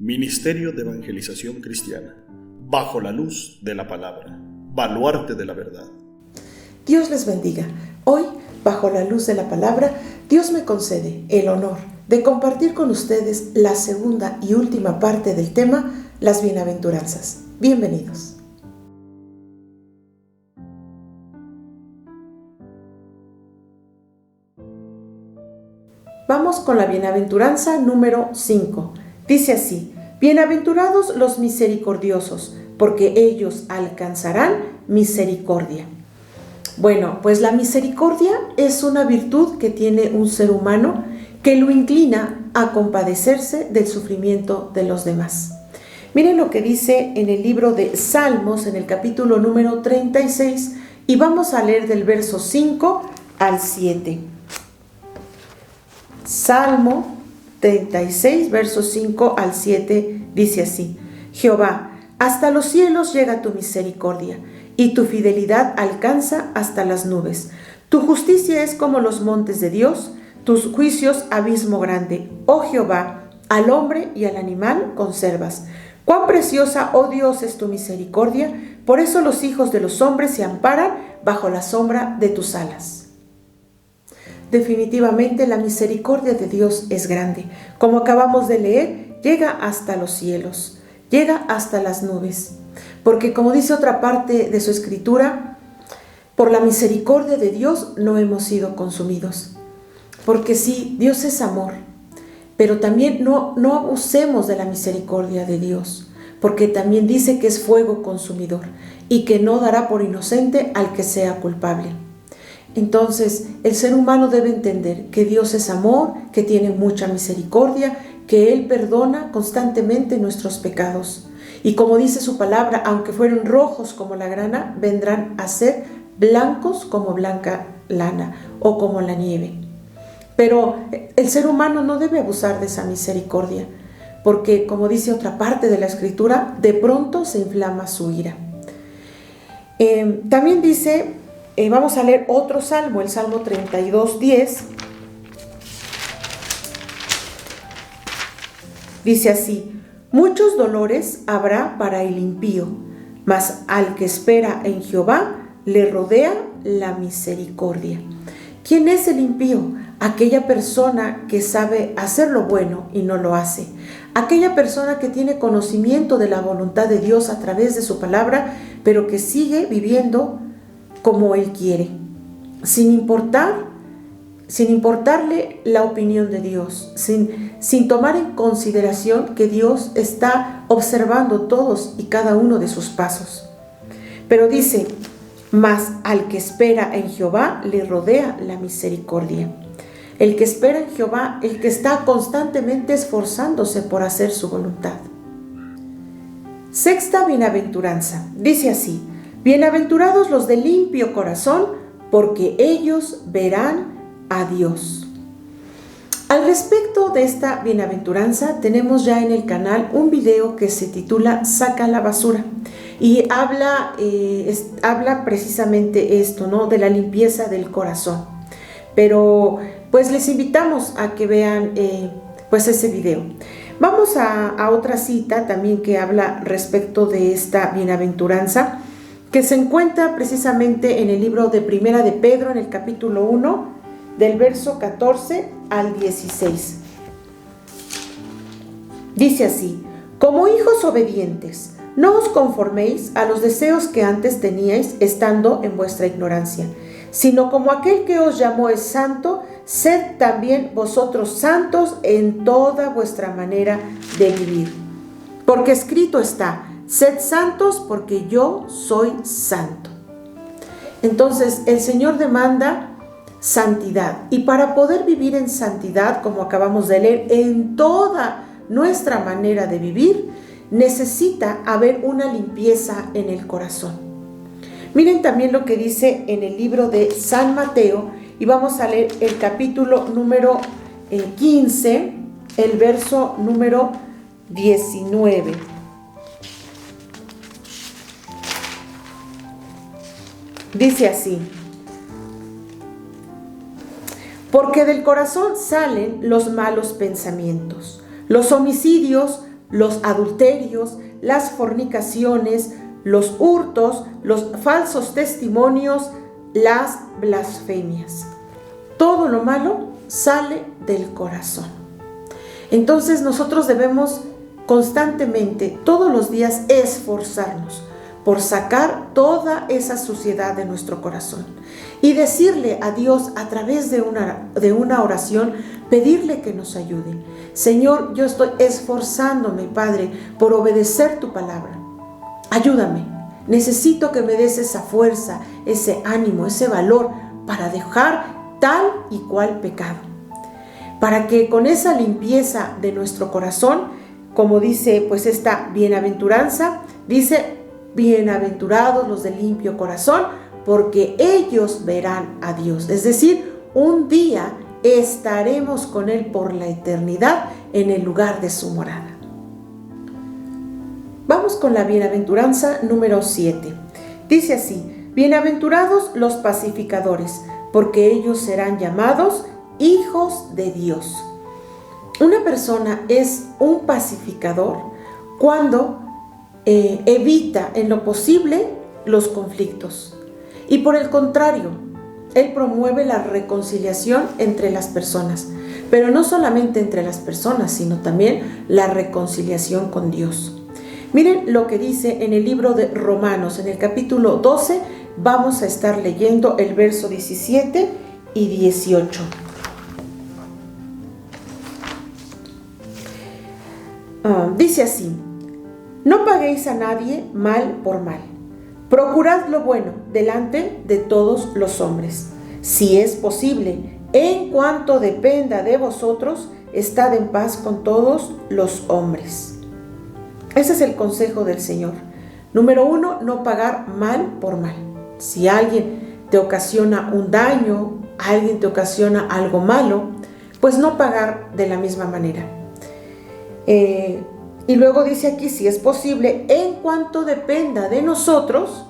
Ministerio de Evangelización Cristiana, bajo la luz de la palabra, baluarte de la verdad. Dios les bendiga. Hoy, bajo la luz de la palabra, Dios me concede el honor de compartir con ustedes la segunda y última parte del tema, las bienaventuranzas. Bienvenidos. Vamos con la bienaventuranza número 5. Dice así: bienaventurados los misericordiosos, porque ellos alcanzarán misericordia. Bueno, pues la misericordia es una virtud que tiene un ser humano que lo inclina a compadecerse del sufrimiento de los demás. Miren lo que dice en el libro de Salmos, en el capítulo número 36, y vamos a leer del verso 5 al 7. Salmo 36, versos 5 al 7, dice así: Jehová, hasta los cielos llega tu misericordia, y tu fidelidad alcanza hasta las nubes. Tu justicia es como los montes de Dios, tus juicios abismo grande. Oh Jehová, al hombre y al animal conservas. Cuán preciosa, oh Dios, es tu misericordia, por eso los hijos de los hombres se amparan bajo la sombra de tus alas. Definitivamente la misericordia de Dios es grande. Como acabamos de leer, llega hasta los cielos, llega hasta las nubes. Porque como dice otra parte de su escritura, por la misericordia de Dios no hemos sido consumidos. Porque sí, Dios es amor, pero también no abusemos de la misericordia de Dios, porque también dice que es fuego consumidor y que no dará por inocente al que sea culpable. Entonces, el ser humano debe entender que Dios es amor, que tiene mucha misericordia, que Él perdona constantemente nuestros pecados. Y como dice su palabra, aunque fueron rojos como la grana, vendrán a ser blancos como blanca lana o como la nieve. Pero el ser humano no debe abusar de esa misericordia, porque como dice otra parte de la escritura, de pronto se inflama su ira. También dice... vamos a leer otro salmo, el Salmo 32:10. Dice así: muchos dolores habrá para el impío, mas al que espera en Jehová le rodea la misericordia. ¿Quién es el impío? Aquella persona que sabe hacer lo bueno y no lo hace. Aquella persona que tiene conocimiento de la voluntad de Dios a través de su palabra, pero que sigue viviendo como Él quiere, sin importarle la opinión de Dios, sin tomar en consideración que Dios está observando todos y cada uno de sus pasos. Pero dice: mas al que espera en Jehová le rodea la misericordia. El que espera en Jehová, el que está constantemente esforzándose por hacer su voluntad. Sexta bienaventuranza, dice así: bienaventurados los de limpio corazón, porque ellos verán a Dios. Al respecto de esta bienaventuranza, tenemos ya en el canal un video que se titula Saca la basura, y habla precisamente esto, ¿no? De la limpieza del corazón. Pero pues les invitamos a que vean pues ese video. Vamos a otra cita también que habla respecto de esta bienaventuranza, que se encuentra precisamente en el libro de Primera de Pedro, en el capítulo 1, del verso 14 al 16. Dice así: como hijos obedientes, no os conforméis a los deseos que antes teníais estando en vuestra ignorancia, sino como aquel que os llamó es santo, sed también vosotros santos en toda vuestra manera de vivir. Porque escrito está: sed santos porque yo soy santo. Entonces el Señor demanda santidad, y para poder vivir en santidad, como acabamos de leer, en toda nuestra manera de vivir, necesita haber una limpieza en el corazón. Miren también lo que dice en el libro de San Mateo, y vamos a leer el capítulo número 15, el verso número 19. Dice así: porque del corazón salen los malos pensamientos, los homicidios, los adulterios, las fornicaciones, los hurtos, los falsos testimonios, las blasfemias. Todo lo malo sale del corazón. Entonces nosotros debemos constantemente, todos los días, esforzarnos por sacar toda esa suciedad de nuestro corazón y decirle a Dios a través de una oración, pedirle que nos ayude. Señor, yo estoy esforzándome, Padre, por obedecer tu palabra. Ayúdame. Necesito que me des esa fuerza, ese ánimo, ese valor para dejar tal y cual pecado. Para que con esa limpieza de nuestro corazón, como dice pues esta bienaventuranza, dice: bienaventurados los de limpio corazón, porque ellos verán a Dios. Es decir, un día estaremos con Él por la eternidad en el lugar de su morada. Vamos con la bienaventuranza número 7. Dice así: bienaventurados los pacificadores, porque ellos serán llamados hijos de Dios. Una persona es un pacificador cuando evita en lo posible los conflictos. Y por el contrario, él promueve la reconciliación entre las personas. Pero no solamente entre las personas, sino también la reconciliación con Dios. Miren lo que dice en el libro de Romanos, en el capítulo 12, vamos a estar leyendo el verso 17 y 18. Dice así: no paguéis a nadie mal por mal. Procurad lo bueno delante de todos los hombres. Si es posible, en cuanto dependa de vosotros, estad en paz con todos los hombres. Ese es el consejo del Señor. Número 1, no pagar mal por mal. Si alguien te ocasiona un daño, alguien te ocasiona algo malo, pues no pagar de la misma manera. Y luego dice aquí: si es posible, en cuanto dependa de nosotros,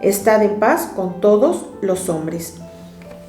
estad en paz con todos los hombres.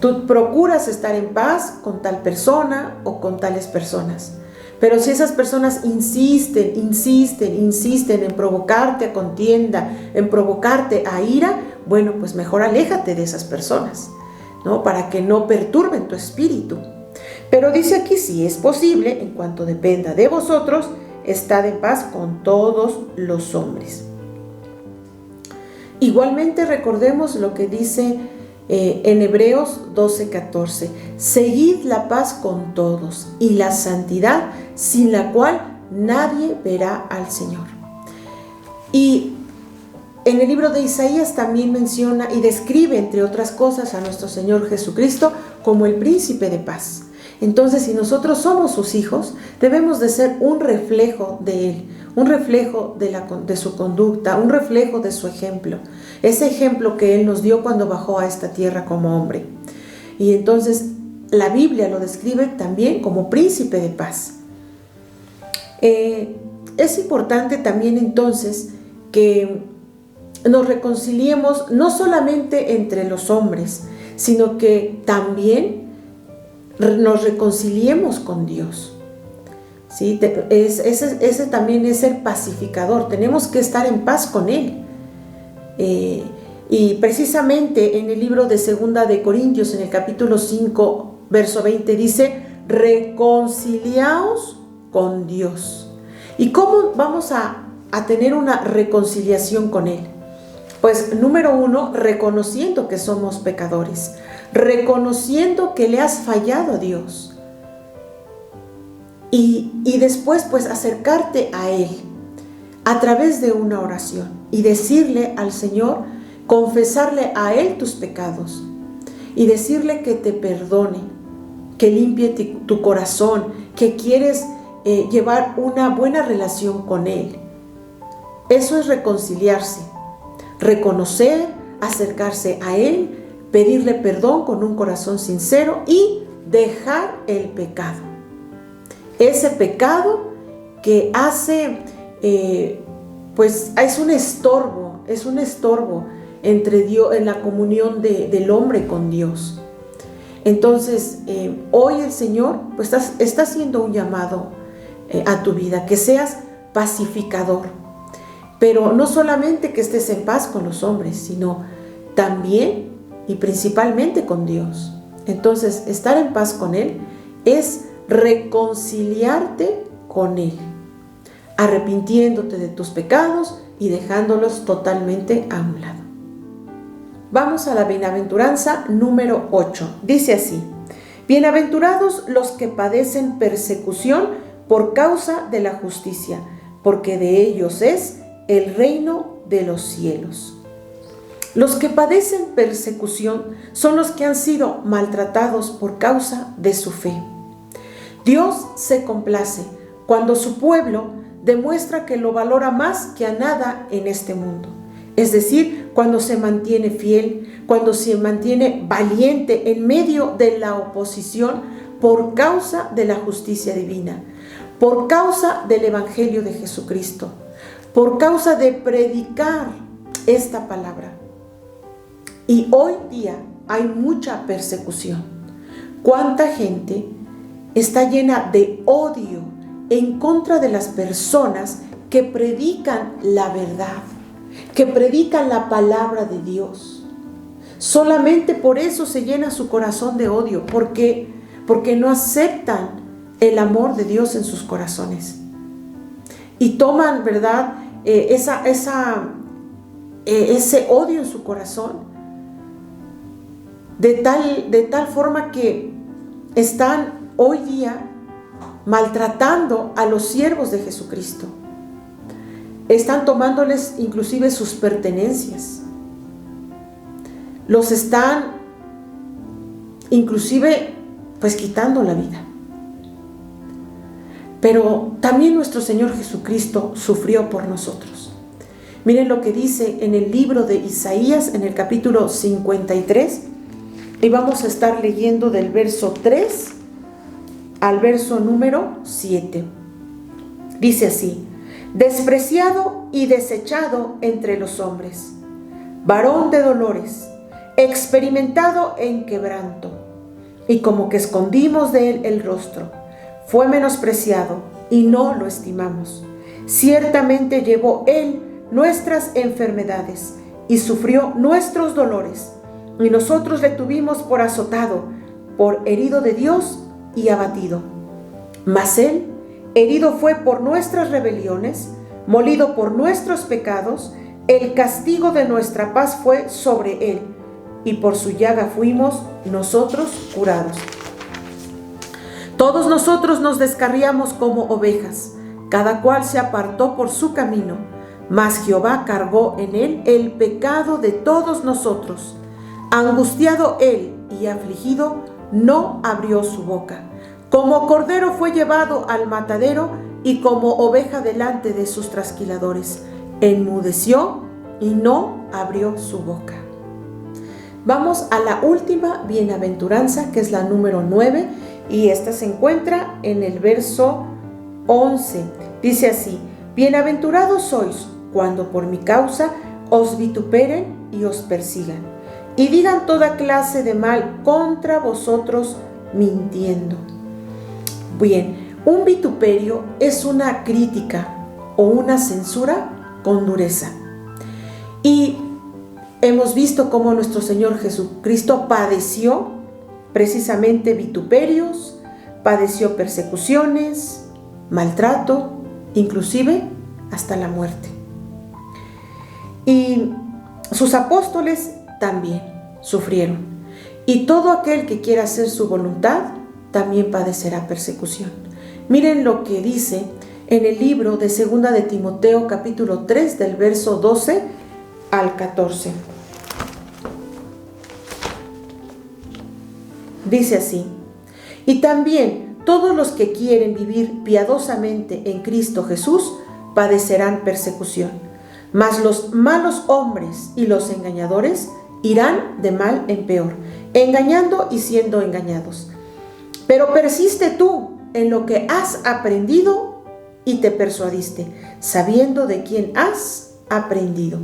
Tú procuras estar en paz con tal persona o con tales personas. Pero si esas personas insisten en provocarte a contienda, en provocarte a ira, bueno, pues mejor aléjate de esas personas, ¿no? Para que no perturben tu espíritu. Pero dice aquí: si es posible, en cuanto dependa de vosotros, estad en paz con todos los hombres. Igualmente recordemos lo que dice en Hebreos 12:14: seguid la paz con todos y la santidad, sin la cual nadie verá al Señor. Y en el libro de Isaías también menciona y describe, entre otras cosas, a nuestro Señor Jesucristo como el príncipe de paz. Entonces, si nosotros somos sus hijos, debemos de ser un reflejo de Él, un reflejo de su conducta, un reflejo de su ejemplo, ese ejemplo que Él nos dio cuando bajó a esta tierra como hombre. Y entonces la Biblia lo describe también como príncipe de paz. Es importante también entonces que nos reconciliemos no solamente entre los hombres, sino que también nos reconciliemos con Dios. ¿Sí? Ese también es el pacificador. Tenemos que estar en paz con Él. Y precisamente en el libro de 2 de Corintios, en el capítulo 5, verso 20, dice: reconciliaos con Dios. ¿Y cómo vamos a tener una reconciliación con Él? Pues número 1, reconociendo que somos pecadores, reconociendo que le has fallado a Dios. Y después pues acercarte a Él a través de una oración y decirle al Señor, confesarle a Él tus pecados y decirle que te perdone, que limpie tu corazón, que quieres llevar una buena relación con Él. Eso es reconciliarse, reconocer, acercarse a Él, pedirle perdón con un corazón sincero y dejar el pecado. Ese pecado que hace, pues es un estorbo entre Dios, en la comunión del hombre con Dios. Entonces, hoy el Señor pues está haciendo un llamado a tu vida, que seas pacificador. Pero no solamente que estés en paz con los hombres, sino también y principalmente con Dios. Entonces, estar en paz con Él es reconciliarte con Él, arrepintiéndote de tus pecados y dejándolos totalmente a un lado. Vamos a la bienaventuranza número 8. Dice así: bienaventurados los que padecen persecución por causa de la justicia, porque de ellos es el reino de los cielos. Los que padecen persecución son los que han sido maltratados por causa de su fe. Dios se complace cuando su pueblo demuestra que lo valora más que a nada en este mundo. Es decir, cuando se mantiene fiel, cuando se mantiene valiente en medio de la oposición por causa de la justicia divina, por causa del Evangelio de Jesucristo, por causa de predicar esta palabra. Y hoy día hay mucha persecución. ¿Cuánta gente está llena de odio en contra de las personas que predican la verdad, que predican la palabra de Dios? Solamente por eso se llena su corazón de odio, porque no aceptan el amor de Dios en sus corazones. Y toman, ¿verdad?, ese odio en su corazón de tal forma que están hoy día maltratando a los siervos de Jesucristo. Están tomándoles inclusive sus pertenencias. Los están inclusive pues quitando la vida. Pero también nuestro Señor Jesucristo sufrió por nosotros. Miren lo que dice en el libro de Isaías, en el capítulo 53, y vamos a estar leyendo del verso 3 al verso número 7. Dice así: despreciado y desechado entre los hombres, varón de dolores, experimentado en quebranto, y como que escondimos de él el rostro, fue menospreciado y no lo estimamos. Ciertamente llevó él nuestras enfermedades y sufrió nuestros dolores, y nosotros le tuvimos por azotado, por herido de Dios y abatido. Mas él herido fue por nuestras rebeliones, molido por nuestros pecados, el castigo de nuestra paz fue sobre él, y por su llaga fuimos nosotros curados. Todos nosotros nos descarriamos como ovejas, cada cual se apartó por su camino, mas Jehová cargó en él el pecado de todos nosotros. Angustiado él y afligido, no abrió su boca. Como cordero fue llevado al matadero, y como oveja delante de sus trasquiladores. Enmudeció y no abrió su boca. Vamos a la última bienaventuranza, que es la número 9, y esta se encuentra en el verso 11. Dice así: bienaventurados sois cuando por mi causa os vituperen y os persigan, y digan toda clase de mal contra vosotros mintiendo. Bien, un vituperio es una crítica o una censura con dureza. Y hemos visto cómo nuestro Señor Jesucristo padeció precisamente vituperios, padeció persecuciones, maltrato, inclusive hasta la muerte. Y sus apóstoles también sufrieron. Y todo aquel que quiera hacer su voluntad también padecerá persecución. Miren lo que dice en el libro de 2 de Timoteo, capítulo 3, del verso 12 al 14. Dice así: y también todos los que quieren vivir piadosamente en Cristo Jesús padecerán persecución, mas los malos hombres y los engañadores irán de mal en peor, engañando y siendo engañados. Pero persiste tú en lo que has aprendido y te persuadiste, sabiendo de quién has aprendido.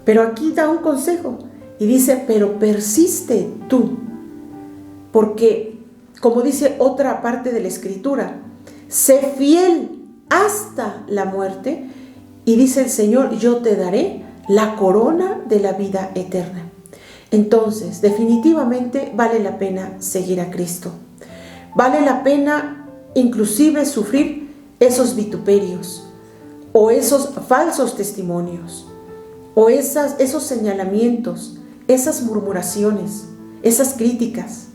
Pero aquí da un consejo y dice: pero persiste tú. Porque, como dice otra parte de la Escritura, sé fiel hasta la muerte, y dice el Señor, yo te daré la corona de la vida eterna. Entonces, definitivamente vale la pena seguir a Cristo. Vale la pena inclusive sufrir esos vituperios o esos falsos testimonios o esos señalamientos, esas murmuraciones, esas críticas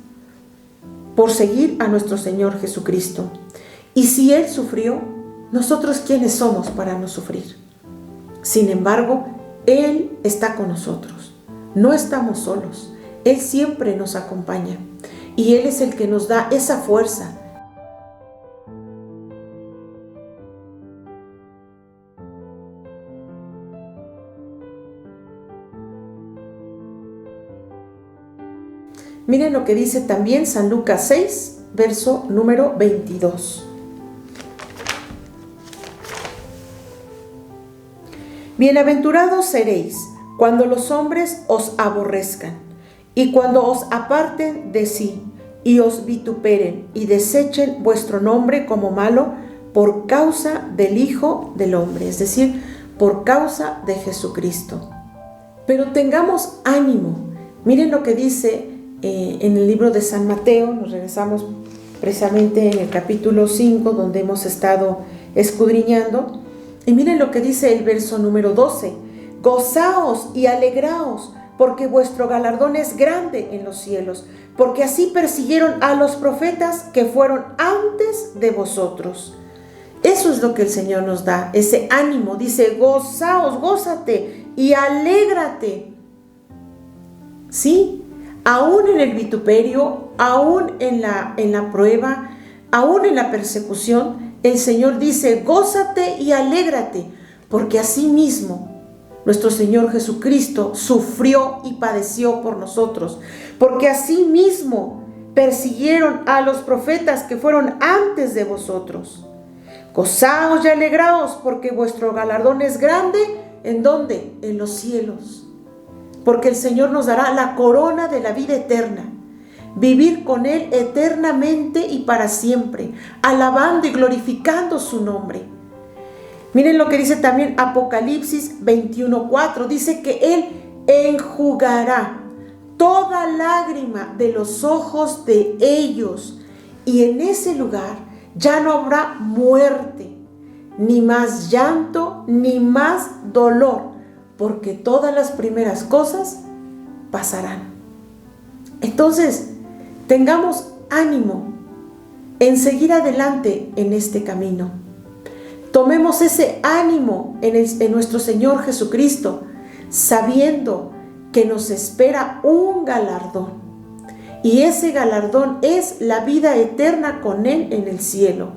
por seguir a nuestro Señor Jesucristo. Y si Él sufrió, ¿nosotros quiénes somos para no sufrir? Sin embargo, Él está con nosotros. No estamos solos. Él siempre nos acompaña. Y Él es el que nos da esa fuerza. Miren lo que dice también San Lucas 6, verso número 22. Bienaventurados seréis cuando los hombres os aborrezcan y cuando os aparten de sí y os vituperen y desechen vuestro nombre como malo por causa del Hijo del Hombre, es decir, por causa de Jesucristo. Pero tengamos ánimo. Miren lo que dice en el libro de San Mateo. Nos regresamos precisamente en el capítulo 5, donde hemos estado escudriñando. Y miren lo que dice el verso número 12. Gozaos y alegraos, porque vuestro galardón es grande en los cielos, porque así persiguieron a los profetas que fueron antes de vosotros. Eso es lo que el Señor nos da, ese ánimo. Dice, gozaos, gózate y alégrate. Sí, aún en el vituperio, aún en la prueba, aún en la persecución, el Señor dice, gózate y alégrate, porque así mismo nuestro Señor Jesucristo sufrió y padeció por nosotros, porque así mismo persiguieron a los profetas que fueron antes de vosotros. Gozaos y alegraos, porque vuestro galardón es grande. ¿En dónde? En los cielos. Porque el Señor nos dará la corona de la vida eterna. Vivir con Él eternamente y para siempre, alabando y glorificando su nombre. Miren lo que dice también Apocalipsis 21:4. Dice que Él enjugará toda lágrima de los ojos de ellos. Y en ese lugar ya no habrá muerte, ni más llanto, ni más dolor, porque todas las primeras cosas pasarán. Entonces, tengamos ánimo en seguir adelante en este camino. Tomemos ese ánimo en nuestro Señor Jesucristo, sabiendo que nos espera un galardón. Y ese galardón es la vida eterna con Él en el cielo,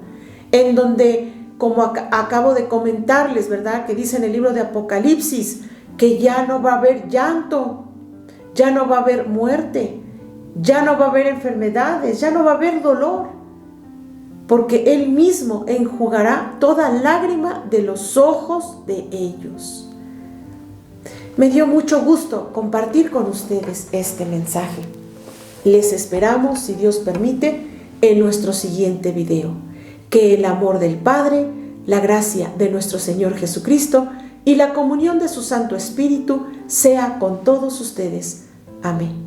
en donde, como acabo de comentarles, ¿verdad? Que dice en el libro de Apocalipsis, que ya no va a haber llanto, ya no va a haber muerte, ya no va a haber enfermedades, ya no va a haber dolor, porque Él mismo enjugará toda lágrima de los ojos de ellos. Me dio mucho gusto compartir con ustedes este mensaje. Les esperamos, si Dios permite, en nuestro siguiente video. Que el amor del Padre, la gracia de nuestro Señor Jesucristo y la comunión de su Santo Espíritu sea con todos ustedes. Amén.